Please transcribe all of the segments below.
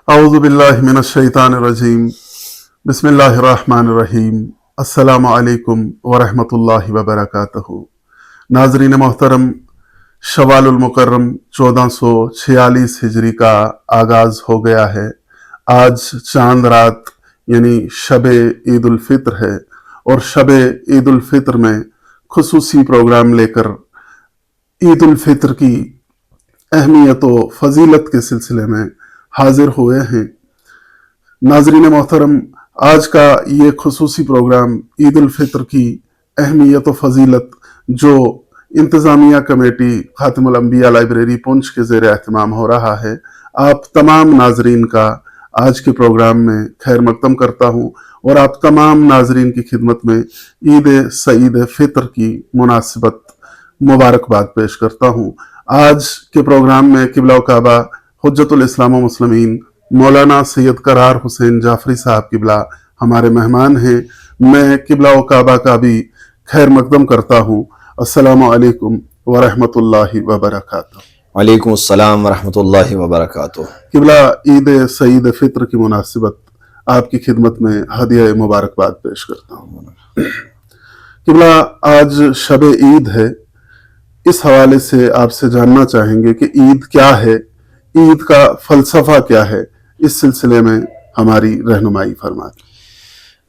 اعوذ باللہ من الشیطان الرجیم بسم اللہ الرحمن الرحیم السلام علیکم ورحمۃ اللہ وبرکاتہ۔ ناظرین محترم، شوال المکرم 1446 ہجری کا آغاز ہو گیا ہے۔ آج چاند رات یعنی شب عید الفطر ہے اور شب عید الفطر میں خصوصی پروگرام لے کر عید الفطر کی اہمیت و فضیلت کے سلسلے میں حاضر ہوئے ہیں۔ ناظرین محترم، آج کا یہ خصوصی پروگرام عید الفطر کی اہمیت و فضیلت جو انتظامیہ کمیٹی خاتم الانبیاء لائبریری پونچھ کے زیر اہتمام ہو رہا ہے، آپ تمام ناظرین کا آج کے پروگرام میں خیر مقدم کرتا ہوں اور آپ تمام ناظرین کی خدمت میں عید سعید فطر کی مناسبت مبارکباد پیش کرتا ہوں۔ آج کے پروگرام میں قبلہ و کعبہ حجت الاسلام و مسلمین مولانا سید قرار حسین جعفری صاحب قبلہ ہمارے مہمان ہیں۔ میں قبلہ و کعبہ کا بھی خیر مقدم کرتا ہوں۔ السلام علیکم ورحمۃ اللہ وبرکاتہ۔ وعلیکم السلام ورحمۃ اللہ وبرکاتہ۔ قبلہ عید سعید فطر کی مناسبت آپ کی خدمت میں ہدیہ مبارکباد پیش کرتا ہوں۔ قبلہ آج شب عید ہے، اس حوالے سے آپ سے جاننا چاہیں گے کہ عید کیا ہے، عید کا فلسفہ کیا ہے، اس سلسلے میں ہماری رہنمائی فرمائیں۔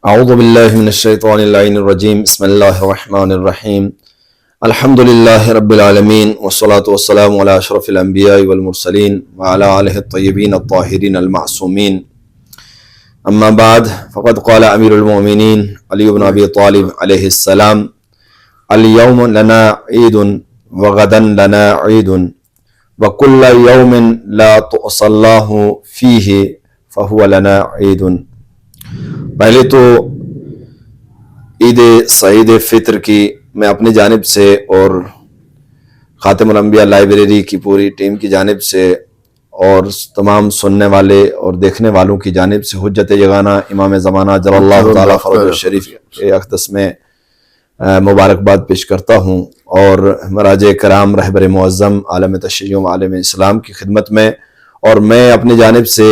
اعوذ باللہ من الشیطان اللعین الرجیم، بسم اللہ الرحمن الرحیم، الحمد للہ رب العالمین، والصلاة والسلام علی اشرف الانبیاء والمرسلین وعلی آلہ الطیبین الطاہرین المعصومین، اما بعد فقد قال امیر المؤمنین علی بن ابی طالب علیہ السلام: الیوم لنا عید وغدا لنا عید وَكُلَّ يَوْمٍ لَا تُعْصَى اللَّهُ فِيهِ فَهُوَ لَنَا عِيدٌ۔ پہلے تو عید سعید فطر کی میں اپنی جانب سے اور خاتم الانبیاء لائبریری کی پوری ٹیم کی جانب سے اور تمام سننے والے اور دیکھنے والوں کی جانب سے حجت یگانہ امام زمانہ جل اللہ تعالیٰ فرج الشریف کے اقدس میں مبارکباد پیش کرتا ہوں، اور مراجع کرام رہبر معظم عالم تشیع و عالم اسلام کی خدمت میں، اور میں اپنی جانب سے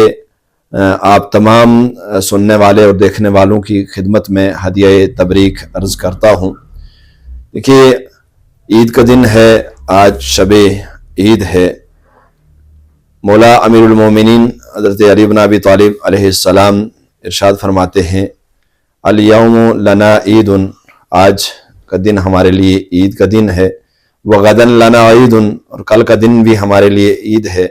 آپ تمام سننے والے اور دیکھنے والوں کی خدمت میں ہدیہ تبریک عرض کرتا ہوں۔ دیکھیے، عید کا دن ہے، آج شب عید ہے۔ مولا امیر المومنین حضرت علی بن ابی طالب علیہ السلام ارشاد فرماتے ہیں: الیوم لنا عید، آج کا دن ہمارے لیے عید کا دن ہے، وغدن لنا عید، اور کل کا دن بھی ہمارے لیے عید ہے،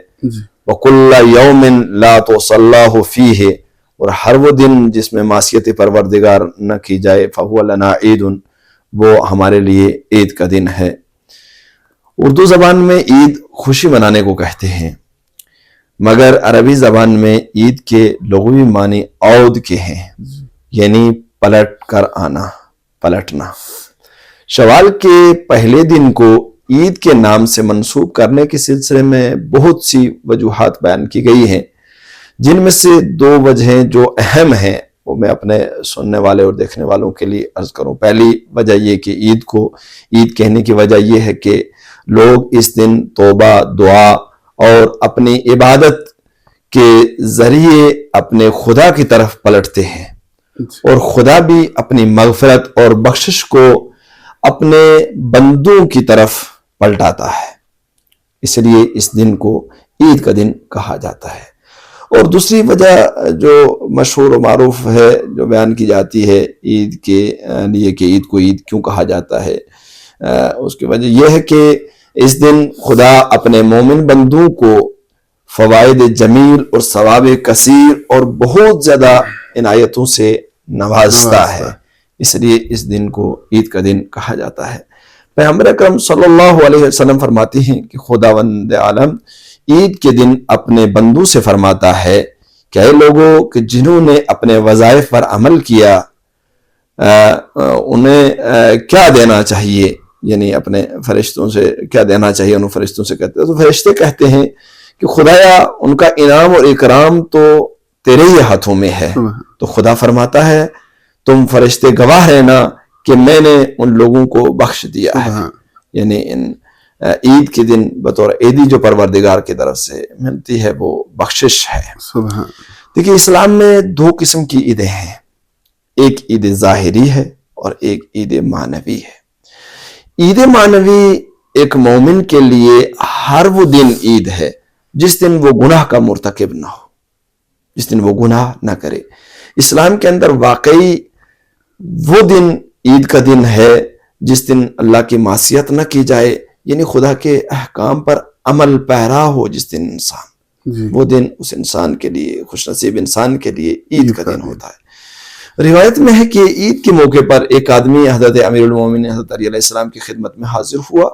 وَكُلَّ يَوْمٍ لَا تُعْصَى اللَّهُ فِيهِ، اور ہر وہ دن جس میں معصیت پروردگار نہ کی جائے، فَهُوَ لَنَا عِيدٌ، وہ ہمارے لیے عید کا دن ہے۔ اردو زبان میں عید خوشی منانے کو کہتے ہیں، مگر عربی زبان میں عید کے لغوی معنی عود کے ہیں، یعنی پلٹ کر آنا، پلٹنا۔ شوال کے پہلے دن کو عید کے نام سے منسوب کرنے کے سلسلے میں بہت سی وجوہات بیان کی گئی ہیں، جن میں سے دو وجہیں جو اہم ہیں وہ میں اپنے سننے والے اور دیکھنے والوں کے لیے عرض کروں۔ پہلی وجہ یہ کہ عید کو عید کہنے کی وجہ یہ ہے کہ لوگ اس دن توبہ، دعا اور اپنی عبادت کے ذریعے اپنے خدا کی طرف پلٹتے ہیں، اور خدا بھی اپنی مغفرت اور بخشش کو اپنے بندوں کی طرف پلٹاتا ہے، اس لیے اس دن کو عید کا دن کہا جاتا ہے۔ اور دوسری وجہ جو مشہور و معروف ہے، جو بیان کی جاتی ہے عید کے لیے کہ عید کو عید کیوں کہا جاتا ہے، اس کی وجہ یہ ہے کہ اس دن خدا اپنے مومن بندوں کو فوائد جمیل اور ثواب کثیر اور بہت زیادہ عنایتوں سے نوازتا ہے، اس لیے اس دن کو عید کا دن کہا جاتا ہے۔ پیغمبر اکرم صلی اللہ علیہ وسلم فرماتے ہیں کہ خداوند عالم عید کے دن اپنے بندوں سے فرماتا ہے کہ اے لوگوں کہ جنہوں نے اپنے وظائف پر عمل کیا، انہیں کیا دینا چاہیے، یعنی اپنے فرشتوں سے کیا دینا چاہیے، انہوں فرشتوں سے کہتے ہیں تو فرشتے کہتے ہیں کہ خدایا ان کا انعام اور اکرام تو تیرے ہی ہاتھوں میں ہے۔ تو خدا فرماتا ہے تم فرشتے گواہ رہنا کہ میں نے ان لوگوں کو بخش دیا ہے، یعنی عید کے دن بطور عیدی جو پروردگار کی طرف سے ملتی ہے وہ بخشش ہے۔ دیکھیے اسلام میں دو قسم کی عیدیں ہیں، ایک عید ظاہری ہے اور ایک عید معنوی ہے۔ عید معنوی ایک مومن کے لیے ہر وہ دن عید ہے جس دن وہ گناہ کا مرتکب نہ ہو، جس دن وہ گناہ نہ کرے۔ اسلام کے اندر واقعی وہ دن عید کا دن ہے جس دن اللہ کی معصیت نہ کی جائے، یعنی خدا کے احکام پر عمل پیرا ہو جس دن انسان، وہ دن اس انسان کے لیے، خوش نصیب انسان کے لیے عید کا دن ہوتا ہے۔ روایت میں ہے کہ عید کے موقع پر ایک آدمی حضرت امیر المومنین حضرت علی علیہ السلام کی خدمت میں حاضر ہوا۔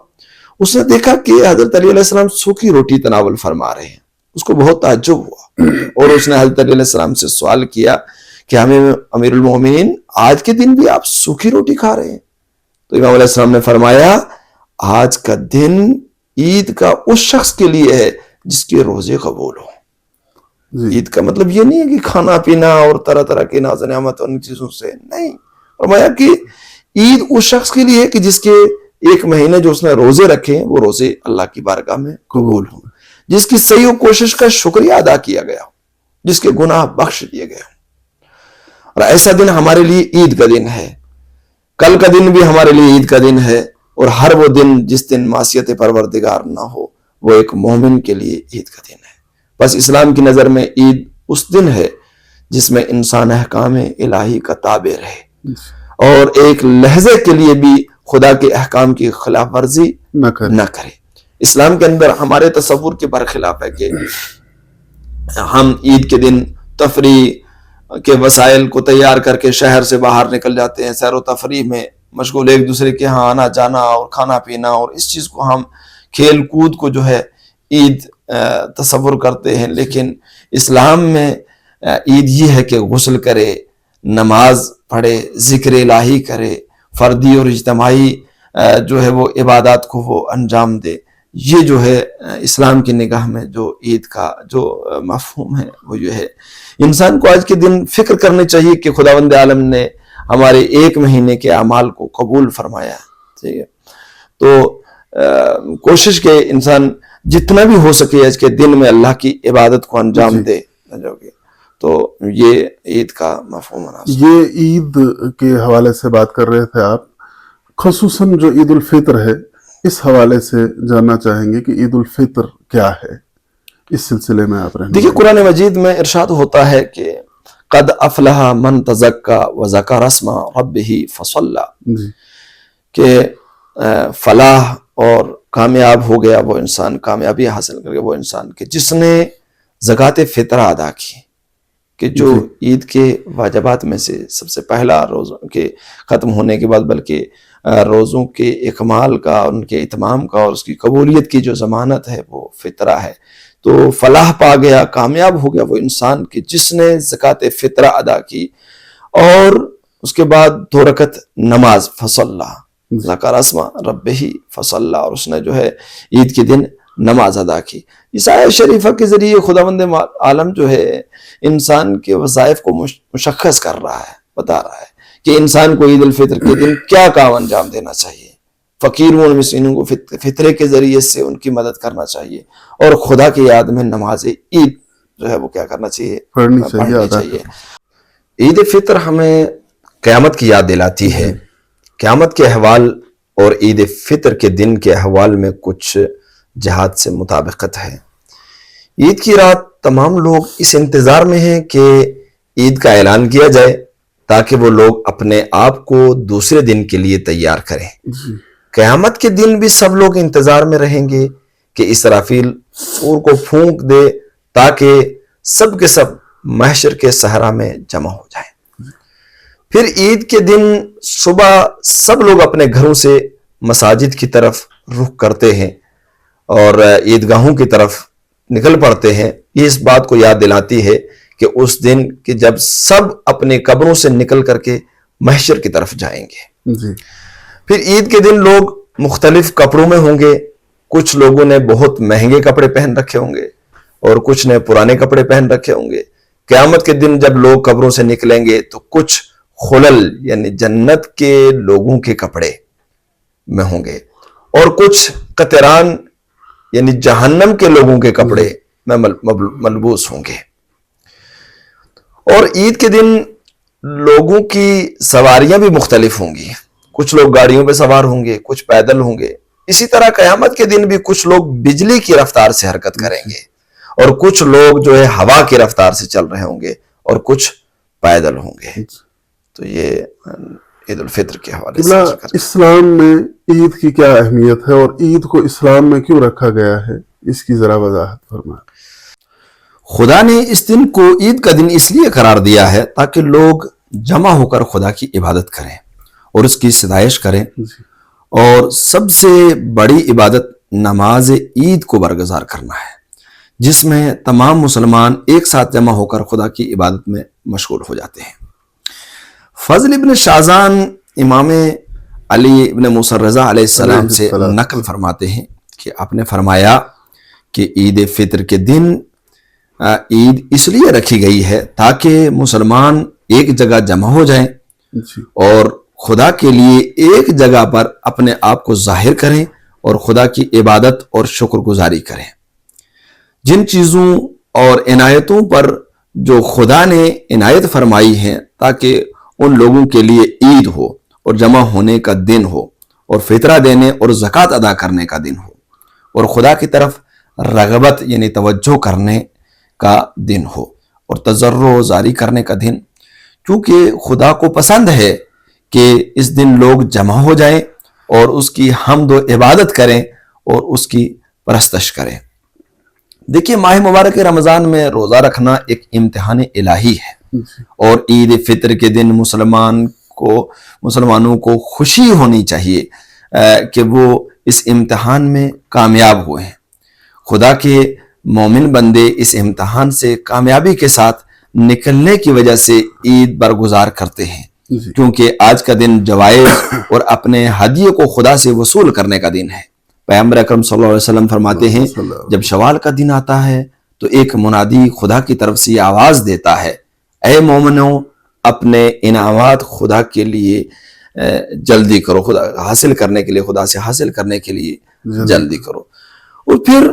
اس نے دیکھا کہ حضرت علی علیہ السلام سوکھی روٹی تناول فرما رہے ہیں۔ اس کو بہت تعجب ہوا اور اس نے حضرت علی علیہ السلام سے سوال کیا کہ امیر المومنین آج کے دن بھی آپ سوکھی روٹی کھا رہے ہیں؟ تو امام علیہ السلام نے فرمایا آج کا دن عید کا اس شخص کے لیے ہے جس کے روزے قبول ہوں۔ عید کا مطلب یہ نہیں ہے کہ کھانا پینا اور طرح طرح کی ناز و نعمت ان چیزوں سے نہیں، فرمایا کہ عید اس شخص کے لیے ہے کہ جس کے ایک مہینے جو اس نے روزے رکھے وہ روزے اللہ کی بارگاہ میں قبول ہوں، جس کی صحیح و کوشش کا شکریہ ادا کیا گیا ہو، جس کے گناہ بخش دیے گئے ہوں۔ اور ایسا دن ہمارے لیے عید کا دن ہے، کل کا دن بھی ہمارے لیے عید کا دن ہے، اور ہر وہ دن جس دن معصیت پروردگار نہ ہو وہ ایک مومن کے لیے عید کا دن ہے۔ بس اسلام کی نظر میں عید اس دن ہے جس میں انسان احکام الہی کا تابع رہے اور ایک لحظے کے لیے بھی خدا کے احکام کی خلاف ورزی نہ کرے۔ اسلام کے اندر ہمارے تصور کے برخلاف ہے کہ ہم عید کے دن تفریح کے وسائل کو تیار کر کے شہر سے باہر نکل جاتے ہیں، سیر و تفریح میں مشغول، ایک دوسرے کے ہاں آنا جانا اور کھانا پینا، اور اس چیز کو ہم کھیل کود کو جو ہے عید تصور کرتے ہیں۔ لیکن اسلام میں عید یہ ہے کہ غسل کرے، نماز پڑھے، ذکر الہی کرے، فردی اور اجتماعی جو ہے وہ عبادات کو وہ انجام دے۔ یہ جو ہے اسلام کی نگاہ میں جو عید کا جو مفہوم ہے وہ یہ ہے۔ انسان کو آج کے دن فکر کرنی چاہیے کہ خداوند عالم نے ہمارے ایک مہینے کے اعمال کو قبول فرمایا، ٹھیک ہے؟ تو کوشش کے انسان جتنا بھی ہو سکے آج کے دن میں اللہ کی عبادت کو انجام دے، تو یہ عید کا مفہوم ہے۔ یہ عید کے حوالے سے بات کر رہے تھے آپ، خصوصاً جو عید الفطر ہے اس حوالے سے جاننا چاہیں گے کہ عید الفطر کیا ہے، اس سلسلے میں آپ رہنے۔ دیکھیے قرآن مجید میں ارشاد ہوتا ہے کہ قد افلح من تزکا وذکر اسم ربہ فصلی، کہ فلاح اور کامیاب ہو گیا وہ انسان، کامیابی حاصل کر گیا وہ انسان کہ جس نے زکوٰۃ فطرہ ادا کی، کہ جو عید کے واجبات میں سے سب سے پہلا روزوں کے ختم ہونے کے بعد بلکہ روزوں کے اکمال کا، ان کے اتمام کا اور اس کی قبولیت کی جو ضمانت ہے وہ فطرہ ہے۔ تو فلاح پا گیا، کامیاب ہو گیا وہ انسان کہ جس نے زکوٰۃ فطرہ ادا کی اور اس کے بعد 2 رکعت نماز، فصلی ذکر اسم ربہ فصلی، اور اس نے جو ہے عید کے دن نماز ادا کی۔ اس آیت شریفہ کے ذریعے خداوند عالم جو ہے انسان کے وظائف کو مشخص کر رہا ہے، بتا رہا ہے کہ انسان کو عید الفطر کے دن کیا کام انجام دینا چاہیے، فقیروں اور مسکینوں کو فطرے کے ذریعے سے ان کی مدد کرنا چاہیے، اور خدا کی یاد میں نماز عید جو ہے وہ کیا کرنا چاہیے، پڑھنی چاہیے۔ عید فطر ہمیں قیامت کی یاد دلاتی ہے۔ قیامت کے احوال اور عید فطر کے دن کے احوال میں کچھ جہات سے مطابقت ہے۔ عید کی رات تمام لوگ اس انتظار میں ہیں کہ عید کا اعلان کیا جائے تاکہ وہ لوگ اپنے آپ کو دوسرے دن کے لیے تیار کریں۔ قیامت کے دن بھی سب لوگ انتظار میں رہیں گے کہ اسرافیل سور کو پھونک دے تاکہ سب کے سب محشر کے صحرا میں جمع ہو جائیں۔ پھر عید کے دن صبح سب لوگ اپنے گھروں سے مساجد کی طرف رخ کرتے ہیں اور عیدگاہوں کی طرف نکل پڑتے ہیں۔ یہ اس بات کو یاد دلاتی ہے کہ اس دن کہ جب سب اپنے قبروں سے نکل کر کے محشر کی طرف جائیں گے۔ پھر عید کے دن لوگ مختلف کپڑوں میں ہوں گے، کچھ لوگوں نے بہت مہنگے کپڑے پہن رکھے ہوں گے اور کچھ نے پرانے کپڑے پہن رکھے ہوں گے۔ قیامت کے دن جب لوگ قبروں سے نکلیں گے تو کچھ خلل یعنی جنت کے لوگوں کے کپڑے میں ہوں گے اور کچھ قطران یعنی جہنم کے لوگوں کے کپڑے میں ملبوس ہوں گے۔ اور عید کے دن لوگوں کی سواریاں بھی مختلف ہوں گی. کچھ لوگ گاڑیوں پہ سوار ہوں گے, کچھ پیدل ہوں گے. اسی طرح قیامت کے دن بھی کچھ لوگ بجلی کی رفتار سے حرکت کریں گے, اور کچھ لوگ جو ہے ہوا کی رفتار سے چل رہے ہوں گے, اور کچھ پیدل ہوں گے. تو یہ عید الفطر کے حوالے سے اسلام میں عید کی کیا اہمیت ہے، اور عید کو اسلام میں کیوں رکھا گیا ہے، اس کی ذرا وضاحت فرمائیں۔ خدا نے اس دن کو عید کا دن اس لیے قرار دیا ہے تاکہ لوگ جمع ہو کر خدا کی عبادت کریں اور اس کی ستائش کریں، اور سب سے بڑی عبادت نماز عید کو برگزار کرنا ہے، جس میں تمام مسلمان ایک ساتھ جمع ہو کر خدا کی عبادت میں مشغول ہو جاتے ہیں۔ فضل ابن شازان امام علی ابن موسیٰ رضا علیہ السلام سے نقل فرماتے ہیں کہ آپ نے فرمایا کہ عید فطر کے دن عید اس لیے رکھی گئی ہے تاکہ مسلمان ایک جگہ جمع ہو جائیں اور خدا کے لیے ایک جگہ پر اپنے آپ کو ظاہر کریں اور خدا کی عبادت اور شکر گزاری کریں۔ جن چیزوں اور عنایتوں پر جو خدا نے عنایت فرمائی ہیں تاکہ ان لوگوں کے لیے عید ہو اور جمع ہونے کا دن ہو اور فطرہ دینے اور زکوٰۃ ادا کرنے کا دن ہو اور خدا کی طرف رغبت یعنی توجہ کرنے کا دن ہو اور تضرع زاری کرنے کا دن، کیونکہ خدا کو پسند ہے کہ اس دن لوگ جمع ہو جائیں اور اس کی حمد و عبادت کریں اور اس کی پرستش کریں۔ دیکھیے، ماہ مبارک رمضان میں روزہ رکھنا ایک امتحان الہی ہے، اور عید فطر کے دن مسلمانوں کو خوشی ہونی چاہیے کہ وہ اس امتحان میں کامیاب ہوئے ہیں۔ خدا کے مومن بندے اس امتحان سے کامیابی کے ساتھ نکلنے کی وجہ سے عید برگزار کرتے ہیں، کیونکہ آج کا دن جوائز اور اپنے ہدیے کو خدا سے وصول کرنے کا دن ہے۔ پیغمبر اکرم صلی اللہ علیہ وسلم فرماتے ہیں، جب شوال کا دن آتا ہے تو ایک منادی خدا کی طرف سے یہ آواز دیتا ہے، اے مومنوں، اپنے انعامات خدا کے لیے جلدی کرو، خدا حاصل کرنے کے لیے، خدا سے حاصل کرنے کے لیے جلدی کرو۔ اور پھر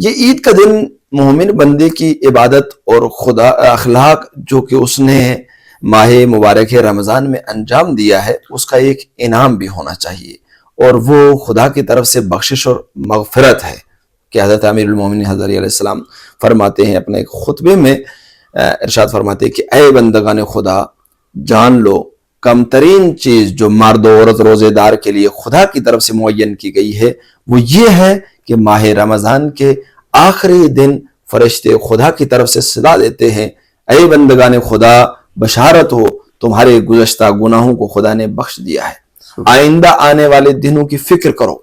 یہ عید کا دن مومن بندے کی عبادت اور خدا اخلاق جو کہ اس نے ماہ مبارک رمضان میں انجام دیا ہے، اس کا ایک انعام بھی ہونا چاہیے، اور وہ خدا کی طرف سے بخشش اور مغفرت ہے کہ حضرت امیر المومنین حضرت علی علیہ السلام فرماتے ہیں اپنے ایک خطبے میں، ارشاد فرماتے ہیں کہ اے بندگان خدا، جان لو کم ترین چیز جو مرد و عورت روزے دار کے لیے خدا کی طرف سے معین کی گئی ہے وہ یہ ہے کہ ماہ رمضان کے آخری دن فرشتے خدا کی طرف سے صدا دیتے ہیں، اے بندگان خدا، بشارت ہو، تمہارے گزشتہ گناہوں کو خدا نے بخش دیا ہے، آئندہ آنے والے دنوں کی فکر کرو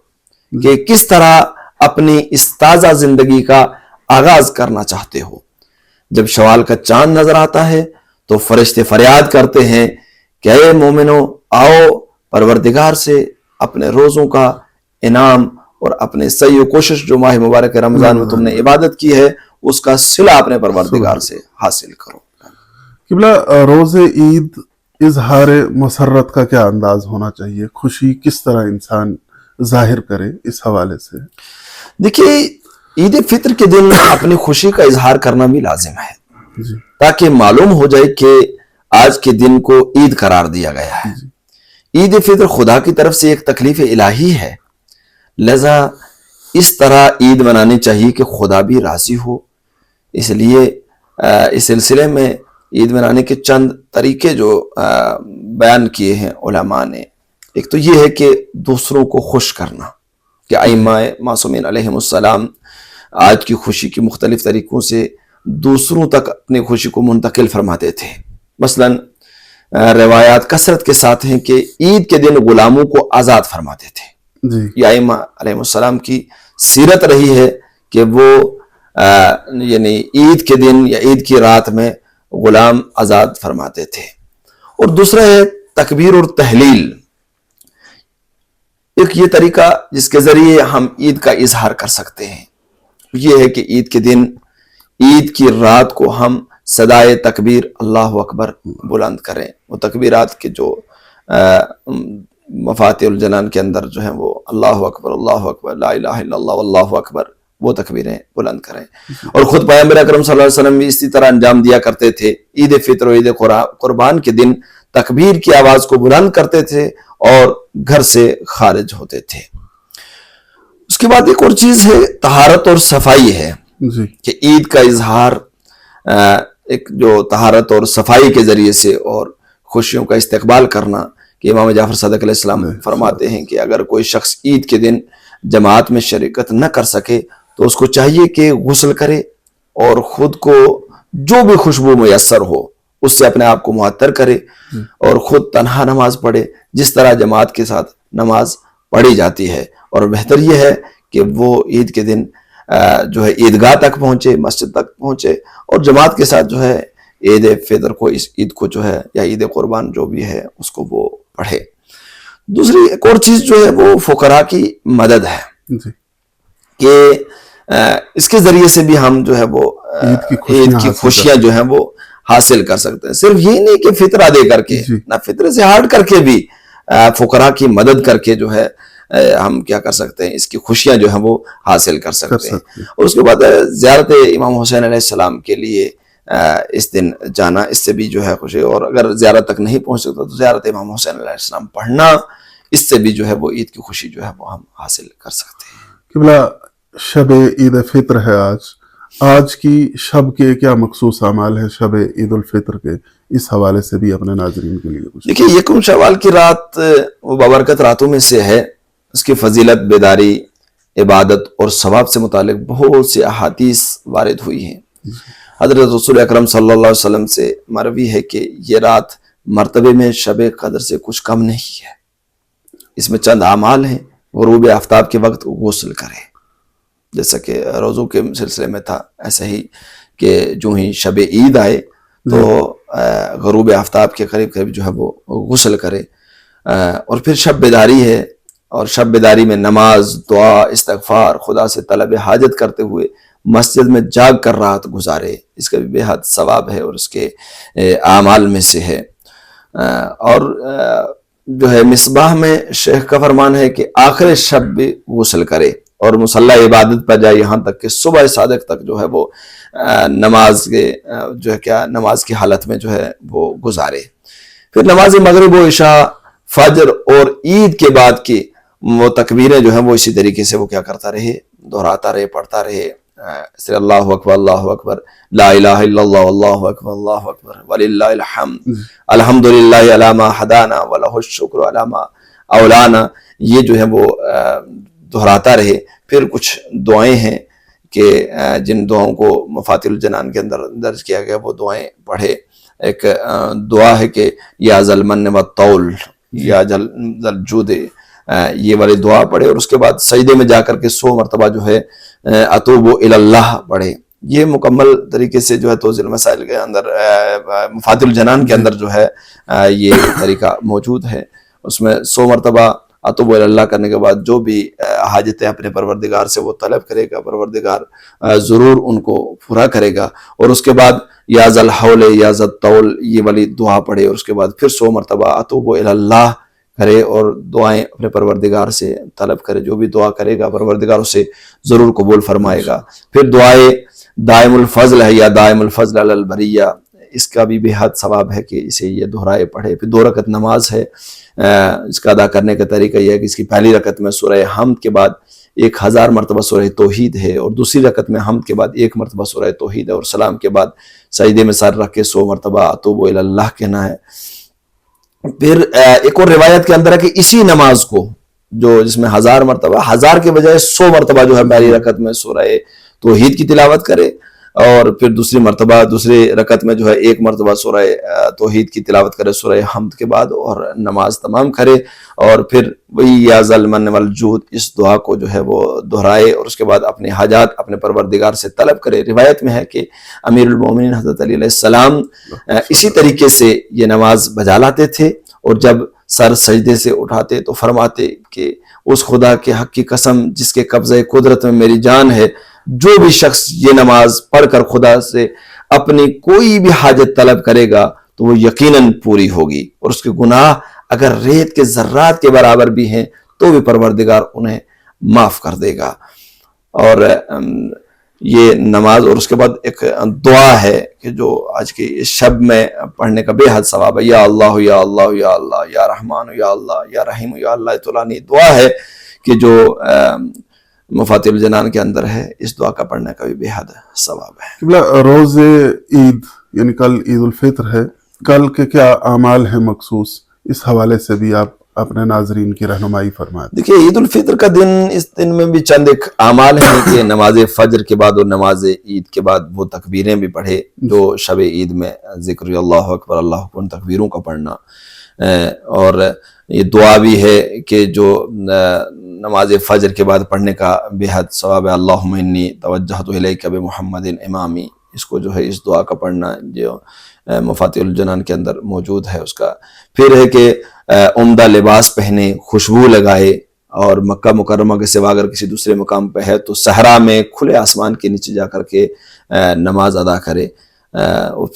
کہ کس طرح اپنی اس تازہ زندگی کا آغاز کرنا چاہتے ہو۔ جب شوال کا چاند نظر آتا ہے تو فرشتے فریاد کرتے ہیں کہ اے مومنو، آؤ پروردگار سے اپنے روزوں کا انعام اور اپنے سعی و کوشش جو ماہ مبارک رمضان میں تم نے عبادت کی ہے اس کا صلہ اپنے پروردگار سے حاصل کرو۔ قبلہ، روز عید اظہار مسرت کا کیا انداز ہونا چاہیے؟ خوشی کس طرح انسان ظاہر کرے، اس حوالے سے؟ دیکھیے، عید فطر کے دن اپنی خوشی کا اظہار کرنا بھی لازم ہے تاکہ معلوم ہو جائے کہ آج کے دن کو عید قرار دیا گیا ہے۔ عید فطر خدا کی طرف سے ایک تکلیف الہی ہے، لہذا اس طرح عید منانی چاہیے کہ خدا بھی راضی ہو۔ اس لیے اس سلسلے میں عید منانے کے چند طریقے جو بیان کیے ہیں علماء نے، ایک تو یہ ہے کہ دوسروں کو خوش کرنا، کہ ائمہ معصومین علیہم السلام آج کی خوشی کی مختلف طریقوں سے دوسروں تک اپنی خوشی کو منتقل فرماتے تھے۔ مثلا روایات کثرت کے ساتھ ہیں کہ عید کے دن غلاموں کو آزاد فرماتے تھے۔ یہ ائمہ علیہ السلام کی سیرت رہی ہے کہ وہ یعنی عید کے دن یا عید کی رات میں غلام آزاد فرماتے تھے۔ اور دوسرا ہے تکبیر اور تحلیل، ایک یہ طریقہ جس کے ذریعے ہم عید کا اظہار کر سکتے ہیں، یہ ہے کہ عید کے دن، عید کی رات کو ہم صدائے تکبیر اللہ اکبر بلند کریں۔ وہ تکبیرات کے جو مفاتیح الجنان کے اندر جو ہیں وہ اللہ اکبر، اللہ اکبر، لا الہ الا اللہ، واللہ اکبر، وہ تکبیریں بلند کریں. اور خود پیغمبر اکرم صلی اللہ علیہ وسلم بھی اسی طرح انجام دیا کرتے تھے. عید فطر و عید قربان کے دن تکبیر کی آواز کو بلند کرتے تھے اور گھر سے خارج ہوتے تھے. اس کے بعد ایک اور چیز ہے طہارت اور صفائی ہے جی کہ عید کا اظہار ایک جو طہارت اور صفائی کے ذریعے سے اور خوشیوں کا استقبال کرنا کہ امام جعفر صادق علیہ السلام فرماتے ہیں کہ اگر کوئی شخص عید کے دن جماعت میں شرکت نہ کر سکے تو اس کو چاہیے کہ غسل کرے اور خود کو جو بھی خوشبو میسر ہو اس سے اپنے آپ کو معطر کرے اور خود تنہا نماز پڑھے جس طرح جماعت کے ساتھ نماز پڑھی جاتی ہے. اور بہتر یہ ہے کہ وہ عید کے دن جو ہے عیدگاہ تک پہنچے, مسجد تک پہنچے اور جماعت کے ساتھ جو ہے عید فطر کو, اس عید کو جو ہے یا عید قربان جو بھی ہے اس کو وہ پڑھے. دوسری ایک اور چیز جو ہے وہ فقراء کی مدد ہے جی کہ اس کے ذریعے سے بھی ہم جو ہے وہ عید کی خوشیاں جو ہیں وہ حاصل کر سکتے ہیں. صرف یہ نہیں کہ فطرہ دے کر کے, نہ فطرے سے ہٹ کر کے بھی فقراء کی مدد کر کے جو ہے ہم کیا کر سکتے ہیں, اس کی خوشیاں جو ہیں وہ حاصل کر سکتے ہیں. اور اس کے بعد زیارت امام حسین علیہ السلام کے لیے اس دن جانا, اس سے بھی جو ہے خوشی. اور اگر زیارت تک نہیں پہنچ سکتا تو زیارت امام حسین علیہ السلام پڑھنا, اس سے بھی جو ہے وہ عید کی خوشی جو ہے وہ ہم حاصل کر سکتے ہیں. قبلہ شب عید فطر ہے آج کی شب کے کیا مخصوص اعمال ہے شب عید الفطر کے, اس حوالے سے بھی اپنے ناظرین کے لیے کچھ. دیکھیے یکم شوال کی رات وہ بابرکت راتوں میں سے ہے. اس کی فضیلت, بیداری, عبادت اور ثواب سے متعلق بہت سی احادیث وارد ہوئی ہیں. حضرت رسول اکرم صلی اللہ علیہ وسلم سے مروی ہے کہ یہ رات مرتبے میں شب قدر سے کچھ کم نہیں ہے. اس میں چند اعمال ہیں. غروب آفتاب کے وقت غسل کرے, جیسا کہ روزوں کے سلسلے میں تھا, ایسا ہی کہ جو ہی شب عید آئے تو غروب آفتاب کے قریب قریب جو ہے وہ غسل کرے. اور پھر شب بیداری ہے, اور شب بیداری میں نماز, دعا, استغفار, خدا سے طلب حاجت کرتے ہوئے مسجد میں جاگ کر رات گزارے. اس کا بھی بے حد ثواب ہے اور اس کے اعمال میں سے ہے. اور جو ہے مصباح میں شیخ کا فرمان ہے کہ آخر شب بھی غسل کرے اور مصلی عبادت پر جائے, یہاں تک کہ صبح صادق تک جو ہے وہ نماز کے جو ہے کیا نماز کی حالت میں جو ہے وہ گزارے. پھر نماز مغرب و عشاء, فجر اور عید کے بعد کی وہ تکبیریں جو ہیں وہ اسی طریقے سے وہ کیا کرتا رہے, دہراتا رہے, پڑھتا رہے. صلی اللہ اکبر, لا الہ الا اللہ, اللہ اکبر وللہ الحمد, الحمدللہ علی ما ہدانا ولہ الشکر علی ما اولانا, یہ جو ہے وہ دہراتا رہے. پھر کچھ دعائیں ہیں کہ جن دعاؤں کو مفاتیح الجنان کے اندر درج کیا گیا وہ دعائیں پڑھے. ایک دعا ہے کہ یا ذا المن والطول, یا ذا الجود, یہ والی دعا پڑھے. اور اس کے بعد سجدے میں جا کر کے 100 مرتبہ جو ہے اتوب الی اللہ پڑھے. یہ مکمل طریقے سے جو ہے توضیح المسائل کے اندر مفاتیح الجنان کے اندر جو ہے یہ طریقہ موجود ہے. اس میں 100 مرتبہ اتوب الی اللہ کرنے کے بعد جو بھی حاجتیں اپنے پروردگار سے وہ طلب کرے گا, پروردگار ضرور ان کو پورا کرے گا. اور اس کے بعد یا ذا الحول یا ذا الطول یہ والی دعا پڑھے. اور اس کے بعد پھر 100 مرتبہ اتوب الی اللہ کرے اور دعائیں اپنے پروردگار سے طلب کرے. جو بھی دعا کرے گا پروردگار اسے ضرور قبول فرمائے گا. پھر دعائے دائم الفضل ہے یا دائم الفضل علی البریہ, اس کا بھی بے حد ثواب ہے کہ اسے یہ دہرائے پڑھے. پھر 2 رکعت نماز ہے, اس کا ادا کرنے کا طریقہ یہ ہے کہ اس کی پہلی رکعت میں سورہ حمد کے بعد 1000 مرتبہ سورہ توحید ہے, اور دوسری رکعت میں حمد کے بعد 1 مرتبہ سورہ توحید ہے, اور سلام کے بعد سجدے میں سر رکھ کے 100 مرتبہ اتوب الی اللہ کہنا ہے. پھر ایک اور روایت کے اندر ہے کہ اسی نماز کو جو جس میں 1000 مرتبہ, 1000 کے بجائے 100 مرتبہ جو ہے پہلی رکعت میں سورہ توحید کی تلاوت کرے, اور پھر دوسری رکعت میں جو ہے 1 مرتبہ سورہ توحید کی تلاوت کرے سورہ حمد کے بعد, اور نماز تمام کرے. اور پھر وہی یا ذا المن والجود اس دعا کو جو ہے وہ دہرائے, اور اس کے بعد اپنے حاجات اپنے پروردگار سے طلب کرے. روایت میں ہے کہ امیر المومنین حضرت علی علیہ السلام اسی طریقے سے یہ نماز بجا لاتے تھے, اور جب سر سجدے سے اٹھاتے تو فرماتے کہ اس خدا کے حق کی قسم جس کے قبضہ قدرت میں میری جان ہے, جو بھی شخص یہ نماز پڑھ کر خدا سے اپنی کوئی بھی حاجت طلب کرے گا تو وہ یقیناً پوری ہوگی, اور اس کے گناہ اگر ریت کے ذرات کے برابر بھی ہیں تو بھی پروردگار انہیں معاف کر دے گا. اور یہ نماز اور اس کے بعد ایک دعا ہے کہ جو آج کے اس شب میں پڑھنے کا بے حد ثواب ہے، یا اللہ یا اللہ یا اللہ یا رحمان یا اللہ یا رحیم یا اللہ طولانی دعا ہے کہ جو مفاتیح الجنان کے اندر ہے، اس دعا کا پڑھنے کا بھی بے حد ثواب ہے۔ قبلہ روز عید یعنی کل عید الفطر ہے، کل کے کیا اعمال ہیں مخصوص، اس حوالے سے بھی آپ اپنے ناظرین کی رہنمائی فرمائیں۔ دیکھیے عید الفطر کا دن، اس دن میں بھی چند ایک اعمال ہیں کہ نماز فجر کے بعد اور نماز عید کے بعد وہ تکبیریں بھی پڑھے جو شب عید میں ذکر اللہ اکبر اللہ اکبر تکبیروں کا پڑھنا، اور یہ دعا بھی ہے کہ جو نماز فجر کے بعد پڑھنے کا بے حد ثواب ہے، اللہم انی توجہت الیک بمحمد امامی، اس کو جو ہے اس دعا کا پڑھنا جو مفاتیح الجنان کے اندر موجود ہے اس کا۔ پھر ہے کہ عمدہ لباس پہنے، خوشبو لگائے، اور مکہ مکرمہ کے سوا اگر کسی دوسرے مقام پہ ہے تو صحرا میں کھلے آسمان کے نیچے جا کر کے نماز ادا کرے۔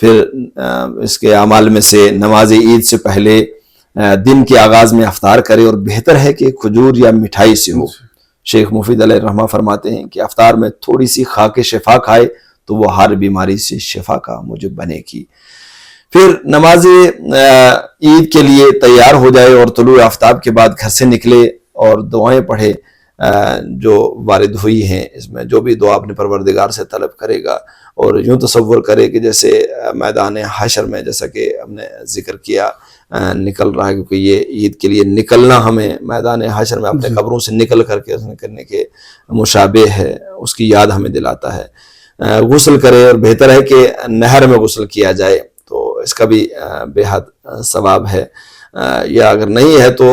پھر اس کے اعمال میں سے نماز عید سے پہلے دن کے آغاز میں افطار کرے، اور بہتر ہے کہ کھجور یا مٹھائی سے ہو۔ شیخ مفید علیہ الرحمہ فرماتے ہیں کہ افطار میں تھوڑی سی خاک شفا کھائے تو وہ ہر بیماری سے شفا کا موجب بنے گی۔ پھر نماز عید کے لیے تیار ہو جائے اور طلوع آفتاب کے بعد گھر سے نکلے اور دعائیں پڑھے جو وارد ہوئی ہیں، اس میں جو بھی دعا اپنے پروردگار سے طلب کرے گا، اور یوں تصور کرے کہ جیسے میدان حشر میں جیسا کہ ہم نے ذکر کیا نکل رہا ہے، کیونکہ یہ عید کے لیے نکلنا ہمیں میدان حشر میں اپنے قبروں سے نکل کر کے کرنے کے مشابہ ہے، اس کی یاد ہمیں دلاتا ہے۔ غسل کرے، اور بہتر ہے کہ نہر میں غسل کیا جائے، تو اس کا بھی بے حد ثواب ہے، یا اگر نہیں ہے تو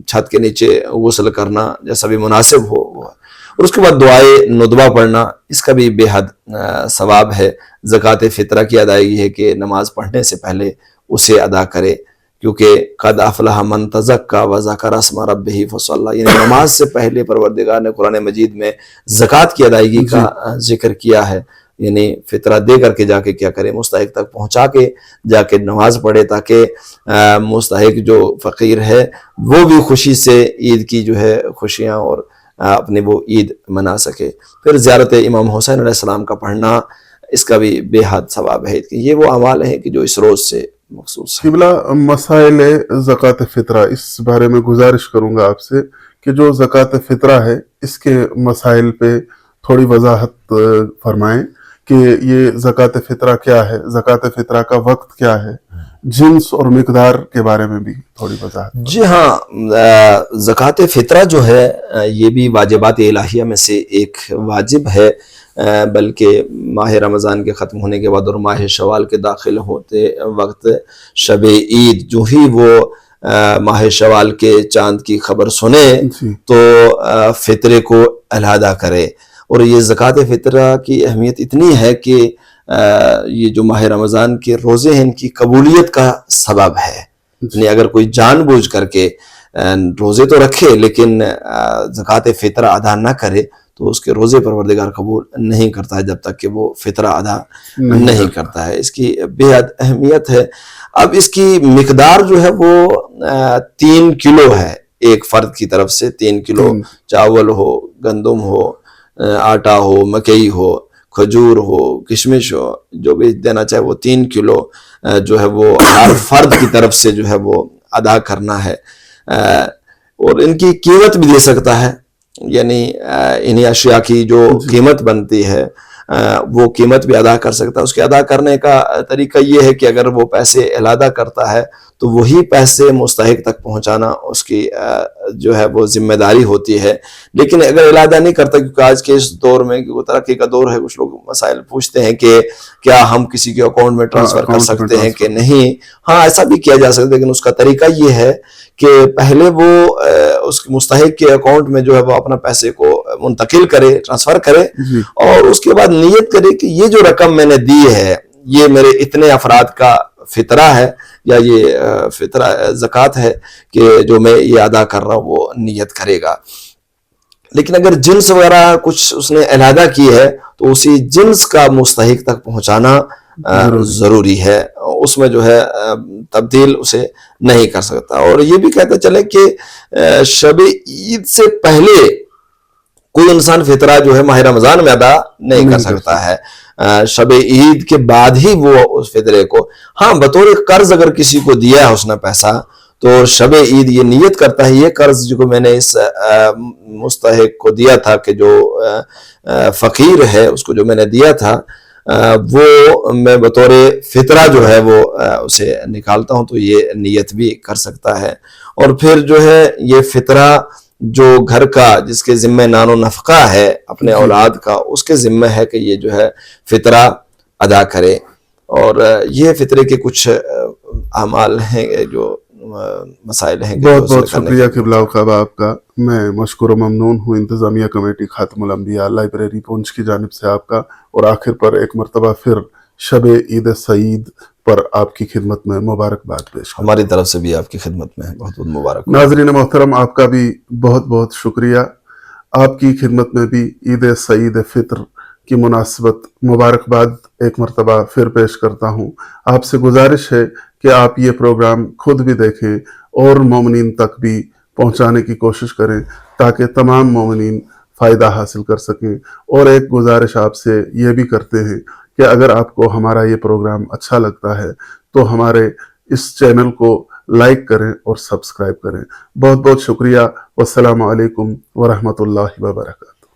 چھت کے نیچے غسل کرنا جیسا بھی مناسب ہو، اور اس کے بعد دعائے ندبہ پڑھنا، اس کا بھی بے حد ثواب ہے۔ زکوٰۃ فطرہ کی ادائیگی ہے کہ نماز پڑھنے سے پہلے اسے ادا کرے، کیونکہ قد افلح من تزکیٰ وذکر اسم ربہ فصلی، یعنی نماز سے پہلے پروردگار نے قرآن مجید میں زکوٰۃ کی ادائیگی کا ذکر کیا ہے، یعنی فطرہ دے کر کے جا کے کیا کرے، مستحق تک پہنچا کے جا کے نماز پڑھے، تاکہ مستحق جو فقیر ہے وہ بھی خوشی سے عید کی جو ہے خوشیاں اور اپنی وہ عید منا سکے۔ پھر زیارت امام حسین علیہ السلام کا پڑھنا، اس کا بھی بے حد ثواب ہے۔ یہ وہ اعمال ہیں کہ جو اس روز سے مخصوص ہے۔ قبلہ مسائل زکوٰۃ فطرہ، اس بارے میں گزارش کروں گا آپ سے کہ جو زکوٰۃ فطرہ ہے اس کے مسائل پہ تھوڑی وضاحت فرمائیں کہ یہ زکوٰۃ فطرہ کیا ہے، زکوٰۃ فطرہ کا وقت کیا ہے، جنس اور مقدار کے بارے میں بھی تھوڑی وضاحت۔ جی ہاں، زکوٰۃ فطرہ جو ہے یہ بھی واجبات الہیہ میں سے ایک واجب ہے، بلکہ ماہ رمضان کے ختم ہونے کے بعد اور ماہ شوال کے داخل ہوتے وقت شب عید جو ہی وہ ماہ شوال کے چاند کی خبر سنے تو فطرے کو علیحدہ کرے۔ اور یہ زکوٰۃ فطرہ کی اہمیت اتنی ہے کہ یہ جو ماہ رمضان کے روزے ہیں ان کی قبولیت کا سبب ہے، یعنی اگر کوئی جان بوجھ کر کے روزے تو رکھے لیکن زکوٰۃ فطرہ ادا نہ کرے تو اس کے روزے پروردگار قبول نہیں کرتا ہے جب تک کہ وہ فطرہ ادا نہیں کرتا ہے۔ اس کی بے حد اہمیت ہے۔ اب اس کی مقدار جو ہے وہ 3 کلو ہے، ایک فرد کی طرف سے 3 کلو چاول ہو، گندم ہو، آٹا ہو، مکئی ہو، کھجور ہو، کشمش ہو، جو بھی دینا چاہے وہ 3 کلو جو ہے وہ ہر فرد کی طرف سے جو ہے وہ ادا کرنا ہے، اور ان کی قیمت بھی دے سکتا ہے، یعنی انہی اشیاء کی جو قیمت بنتی ہے وہ قیمت بھی ادا کر سکتا ہے۔ اس کے ادا کرنے کا طریقہ یہ ہے کہ اگر وہ پیسے علیحدہ کرتا ہے تو وہی پیسے مستحق تک پہنچانا اس کی جو ہے وہ ذمہ داری ہوتی ہے، لیکن اگر علیحدہ نہیں کرتا، کیونکہ آج کے اس دور میں وہ ترقی کا دور ہے، کچھ لوگ مسائل پوچھتے ہیں کہ کیا ہم کسی کے اکاؤنٹ میں ٹرانسفر کر سکتے ہیں کہ نہیں؟ ہاں ایسا بھی کیا جا سکتا ہے، لیکن اس کا طریقہ یہ ہے کہ پہلے وہ اس مستحق کے اکاؤنٹ میں جو ہے وہ اپنا پیسے کو منتقل کرے، ٹرانسفر کرے، اور اس کے بعد نیت کرے کہ یہ جو رقم میں نے دی ہے یہ میرے اتنے افراد کا فطرہ ہے یا یہ فطرہ زکوٰۃ ہے کہ جو میں یہ ادا کر رہا ہوں، وہ نیت کرے گا۔ لیکن اگر جنس وغیرہ کچھ اس نے علیحدہ کی ہے تو اسی جنس کا مستحق تک پہنچانا ضروری ہے، اس میں جو ہے تبدیل اسے نہیں کر سکتا۔ اور یہ بھی کہتے چلے کہ شب عید سے پہلے کوئی انسان فطرہ جو ہے ماہ رمضان میں ادا نہیں کر سکتا ہے، شب عید کے بعد ہی وہ اس فطرے کو، ہاں بطور قرض اگر کسی کو دیا ہے اس نے پیسہ، تو شب عید یہ نیت کرتا ہے یہ قرض جو میں نے اس مستحق کو دیا تھا کہ جو فقیر ہے اس کو جو میں نے دیا تھا وہ میں بطور فطرہ جو ہے وہ اسے نکالتا ہوں، تو یہ نیت بھی کر سکتا ہے۔ اور پھر جو ہے یہ فطرہ جو گھر کا جس کے ذمہ نان و نفقہ ہے اپنے اولاد کا، اس کے ذمہ ہے کہ یہ جو ہے فطرہ ادا کرے۔ اور یہ فطرے کے کچھ اعمال ہیں جو مسائل ہیں۔ بہت بہت شکریہ قبلہ اوقاب آپ کا، میں مشکور و ممنون ہوں انتظامیہ کمیٹی خاتم الانبیاء لائبریری پونچھ کی جانب سے آپ کا، اور آخر پر ایک مرتبہ پھر شب عید سعید پر آپ کی خدمت میں مبارکباد پیش کرتا ہوں۔ ہماری طرف سے بھی آپ کی خدمت میں بہت بہت مبارک۔ ناظرین محترم، آپ کا بھی بہت بہت شکریہ، آپ کی خدمت میں بھی عید سعید فطر کی مناسبت مبارکباد ایک مرتبہ پھر پیش کرتا ہوں۔ آپ سے گزارش ہے کہ آپ یہ پروگرام خود بھی دیکھیں اور مومنین تک بھی پہنچانے کی کوشش کریں تاکہ تمام مومنین فائدہ حاصل کر سکیں۔ اور ایک گزارش آپ سے یہ بھی کرتے ہیں کہ اگر آپ کو ہمارا یہ پروگرام اچھا لگتا ہے تو ہمارے اس چینل کو لائک کریں اور سبسکرائب کریں۔ بہت بہت شکریہ، والسلام علیکم ورحمۃ اللہ وبرکاتہ۔